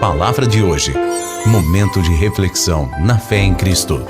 Palavra de hoje. Momento de reflexão na fé em Cristo.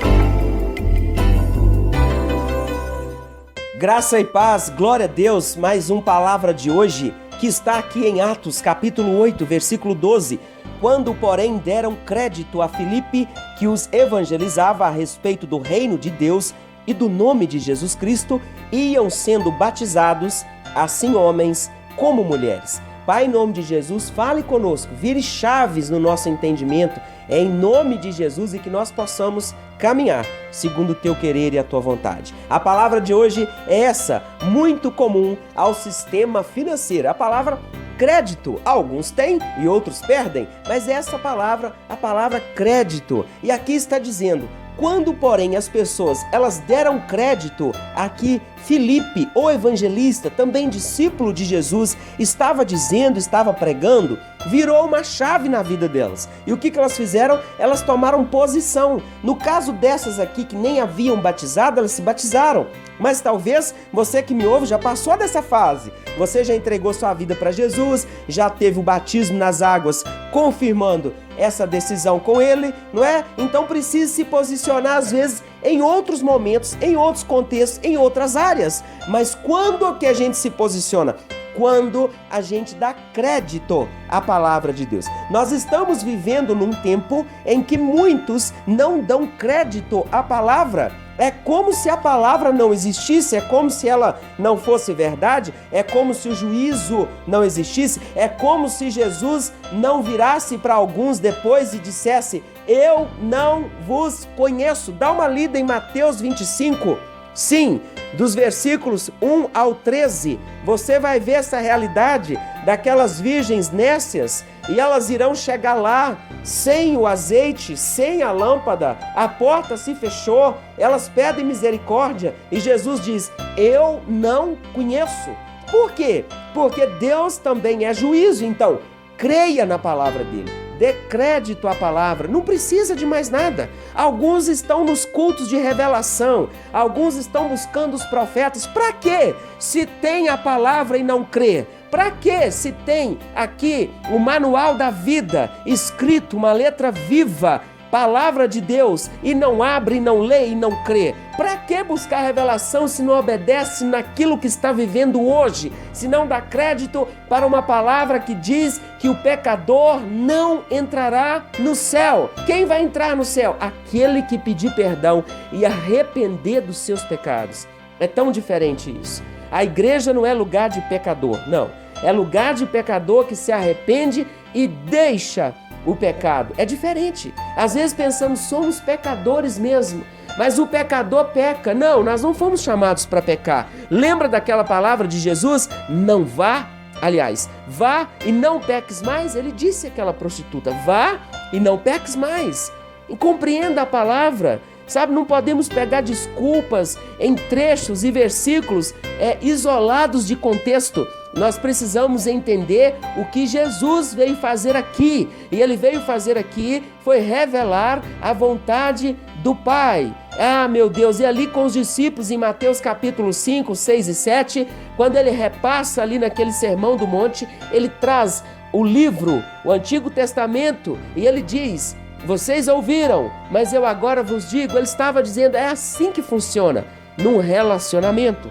Graça e paz, glória a Deus, mais um Palavra de hoje que está aqui em Atos, capítulo 8, versículo 12. Quando, porém, deram crédito a Filipe, que os evangelizava a respeito do reino de Deus e do nome de Jesus Cristo, iam sendo batizados, assim homens como mulheres. Pai, em nome de Jesus, fale conosco, vire chaves no nosso entendimento, em nome de Jesus, e que nós possamos caminhar segundo o teu querer e a tua vontade. A palavra de hoje é essa, muito comum ao sistema financeiro, a palavra crédito. Alguns têm e outros perdem, mas essa palavra, a palavra crédito. E aqui está dizendo: quando, porém, as pessoas elas deram crédito a que Filipe, o evangelista, também discípulo de Jesus, estava dizendo, estava pregando, virou uma chave na vida delas. E o que elas fizeram? Elas tomaram posição. No caso dessas aqui que nem haviam batizado, elas se batizaram. Mas talvez você que me ouve já passou dessa fase. Você já entregou sua vida para Jesus, já teve o batismo nas águas, confirmando essa decisão com ele, não é? Então precisa se posicionar às vezes em outros momentos, em outros contextos, em outras áreas. Mas quando que a gente se posiciona? Quando a gente dá crédito à palavra de Deus. Nós estamos vivendo num tempo em que muitos não dão crédito à palavra. É como se a palavra não existisse, é como se ela não fosse verdade, é como se o juízo não existisse, é como se Jesus não virasse para alguns depois e dissesse: eu não vos conheço. Dá uma lida em Mateus 25. Sim, dos versículos 1 ao 13, você vai ver essa realidade daquelas virgens nécias, e elas irão chegar lá sem o azeite, sem a lâmpada, a porta se fechou, elas pedem misericórdia e Jesus diz: eu não conheço. Por quê? Porque Deus também é juízo, então creia na palavra dele. Dê crédito à palavra, não precisa de mais nada. Alguns estão nos cultos de revelação, alguns estão buscando os profetas. Para quê? Se tem a palavra e não crê. Para quê? Se tem aqui o manual da vida escrito, uma letra viva, palavra de Deus, e não abre, não lê e não crê. Para que buscar revelação se não obedece naquilo que está vivendo hoje? Se não dá crédito para uma palavra que diz que o pecador não entrará no céu. Quem vai entrar no céu? Aquele que pedir perdão e arrepender dos seus pecados. É tão diferente isso. A igreja não é lugar de pecador, não. É lugar de pecador que se arrepende e deixa o pecado. É diferente. Às vezes pensamos, somos pecadores mesmo, mas o pecador peca. Não, nós não fomos chamados para pecar. Lembra daquela palavra de Jesus? Não vá, aliás, vá e não peques mais. Ele disse àquela prostituta: vá e não peques mais. E compreenda a palavra. Sabe, não podemos pegar desculpas em trechos e versículos isolados de contexto. Nós precisamos entender o que Jesus veio fazer aqui. E ele veio fazer aqui foi revelar a vontade do Pai. Ah, meu Deus, e ali com os discípulos em Mateus capítulo 5, 6 e 7, quando ele repassa ali naquele sermão do monte, ele traz o livro, o Antigo Testamento, e ele diz: vocês ouviram, mas eu agora vos digo. Ele estava dizendo, é assim que funciona num relacionamento.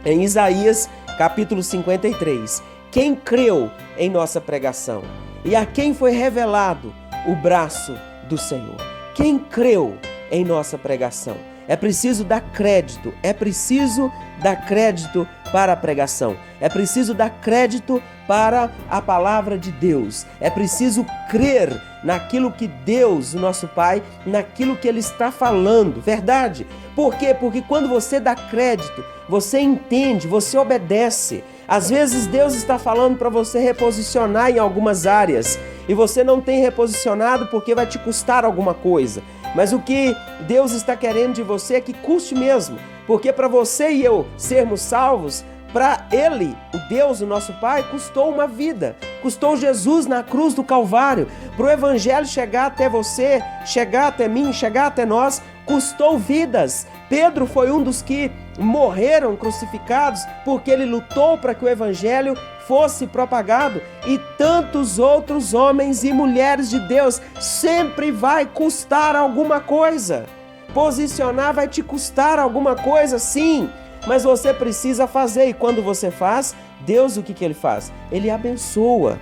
Em Isaías capítulo 53, quem creu em nossa pregação e a quem foi revelado o braço do Senhor? Quem creu em nossa pregação? É preciso dar crédito, é preciso dar crédito para a pregação, é preciso dar crédito para a palavra de Deus, é preciso crer naquilo que Deus, o nosso Pai, naquilo que Ele está falando, verdade? Por quê? Porque quando você dá crédito, você entende, você obedece. Às vezes Deus está falando para você reposicionar em algumas áreas e você não tem reposicionado porque vai te custar alguma coisa. Mas o que Deus está querendo de você é que custe mesmo, porque para você e eu sermos salvos, para Ele, o Deus, o nosso Pai, custou uma vida, custou Jesus na cruz do Calvário. Para o Evangelho chegar até você, chegar até mim, chegar até nós, custou vidas. Pedro foi um dos que morreram crucificados porque ele lutou para que o Evangelho fosse propagado, e tantos outros homens e mulheres de Deus. Sempre vai custar alguma coisa. Posicionar vai te custar alguma coisa, sim, mas você precisa fazer. E quando você faz, Deus, o que Ele faz? Ele abençoa,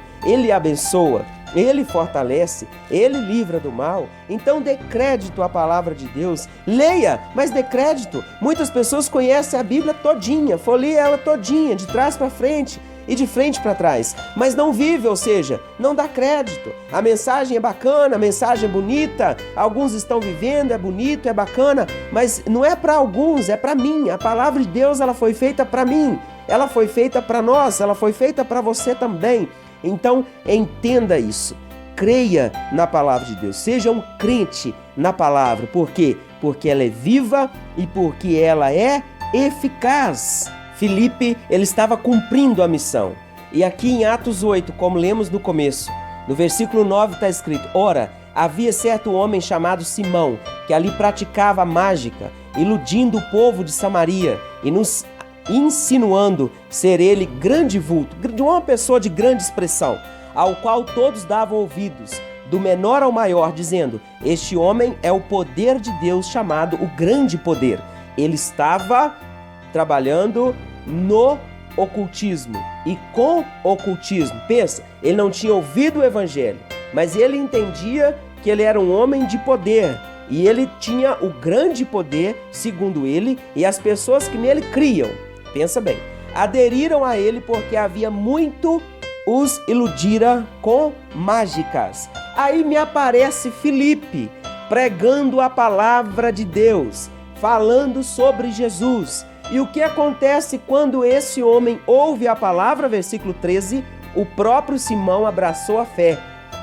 Ele fortalece, Ele livra do mal. Então dê crédito à palavra de Deus, leia, mas dê crédito. Muitas pessoas conhecem a Bíblia todinha, folheia ela todinha, de trás para frente e de frente para trás, mas não vive, ou seja, não dá crédito. A mensagem é bacana, a mensagem é bonita, alguns estão vivendo, é bonito, é bacana, mas não é para alguns, é para mim. A palavra de Deus, ela foi feita para mim, ela foi feita para nós, ela foi feita para você também. Então, entenda isso. Creia na palavra de Deus. Seja um crente na palavra. Por quê? Porque ela é viva e porque ela é eficaz. Filipe, ele estava cumprindo a missão. E aqui em Atos 8, como lemos no começo, no versículo 9 está escrito: Ora, havia certo homem chamado Simão, que ali praticava mágica, iludindo o povo de Samaria e nos insinuando ser ele grande vulto, de uma pessoa de grande expressão, ao qual todos davam ouvidos, do menor ao maior, dizendo: Este homem é o poder de Deus, chamado o grande poder. Ele estava trabalhando no ocultismo e com ocultismo. Pensa, ele não tinha ouvido o evangelho, mas ele entendia que ele era um homem de poder. E ele tinha o grande poder, segundo ele, e as pessoas que nele criam, pensa bem, aderiram a ele porque havia muito os iludira com mágicas. Aí me aparece Filipe pregando a palavra de Deus, falando sobre Jesus. E o que acontece quando esse homem ouve a palavra? Versículo 13, o próprio Simão abraçou a fé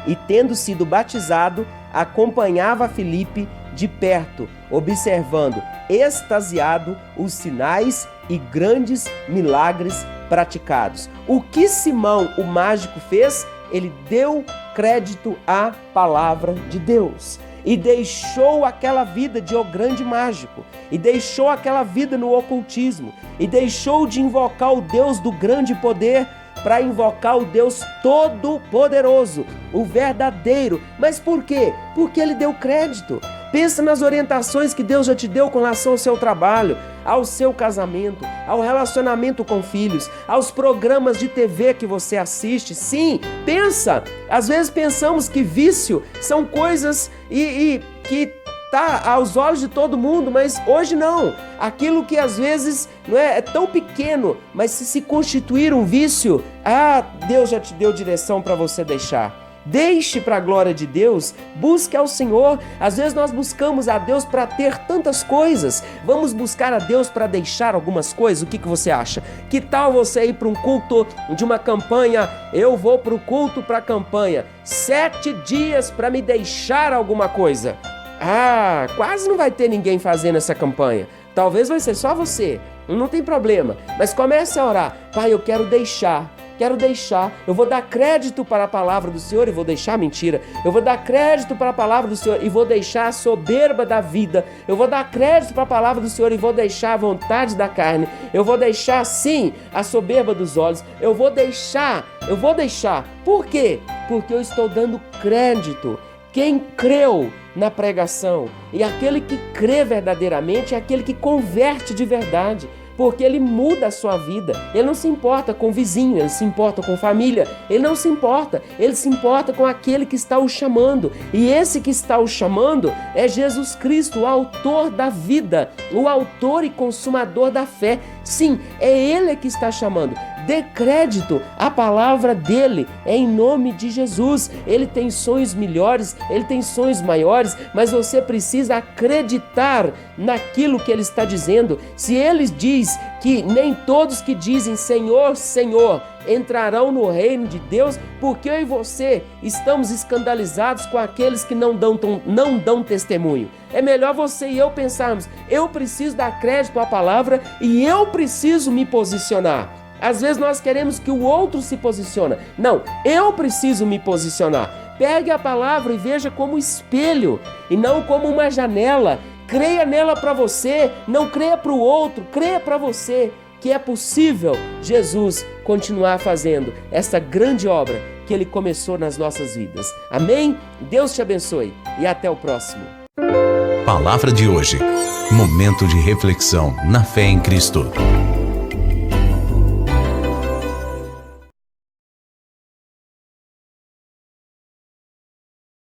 e, tendo sido batizado, acompanhava Filipe de perto, observando, extasiado, os sinais e grandes milagres praticados. O que Simão, o mágico, fez? Ele deu crédito à palavra de Deus e deixou aquela vida de o grande mágico, e deixou aquela vida no ocultismo, e deixou de invocar o Deus do grande poder para invocar o Deus todo-poderoso, o verdadeiro. Mas por quê? Porque ele deu crédito. Pensa nas orientações que Deus já te deu com relação ao seu trabalho, ao seu casamento, ao relacionamento com filhos, aos programas de TV que você assiste. Sim, pensa. Às vezes pensamos que vício são coisas que tá aos olhos de todo mundo, mas hoje não. Aquilo que às vezes não é tão pequeno, mas se constituir um vício, Deus já te deu direção para você deixar. Deixe para a glória de Deus, busque ao Senhor. Às vezes nós buscamos a Deus para ter tantas coisas. Vamos buscar a Deus para deixar algumas coisas? O que você acha? Que tal você ir para um culto de uma campanha? Eu vou para o culto, para a campanha, 7 dias para me deixar alguma coisa. Quase não vai ter ninguém fazendo essa campanha. Talvez vai ser só você, não tem problema. Mas comece a orar. Pai, eu quero deixar, eu vou dar crédito para a palavra do Senhor e vou deixar mentira. Eu vou dar crédito para a palavra do Senhor e vou deixar a soberba da vida. Eu vou dar crédito para a palavra do Senhor e vou deixar a vontade da carne. Eu vou deixar, sim, a soberba dos olhos. Eu vou deixar. Por quê? Porque eu estou dando crédito. Quem creu na pregação, e aquele que crê verdadeiramente é aquele que converte de verdade, porque ele muda a sua vida. Ele não se importa com o vizinho, ele se importa com família, ele não se importa, ele se importa com aquele que está o chamando, e esse que está o chamando é Jesus Cristo, o autor da vida, o autor e consumador da fé. Sim, é ele que está chamando. Dê crédito à palavra dele, em nome de Jesus. Ele tem sonhos melhores, ele tem sonhos maiores, mas você precisa acreditar naquilo que ele está dizendo. Se ele diz que nem todos que dizem Senhor, Senhor entrarão no reino de Deus, porque eu e você estamos escandalizados com aqueles que não dão testemunho. É melhor você e eu pensarmos, eu preciso dar crédito à palavra e eu preciso me posicionar. Às vezes nós queremos que o outro se posicione. Não, eu preciso me posicionar. Pegue a palavra e veja como espelho e não como uma janela. Creia nela para você, não creia para o outro, creia para você. que é possível Jesus continuar fazendo essa grande obra que Ele começou nas nossas vidas. Amém? Deus te abençoe e até o próximo. Palavra de hoje. Momento de reflexão na fé em Cristo.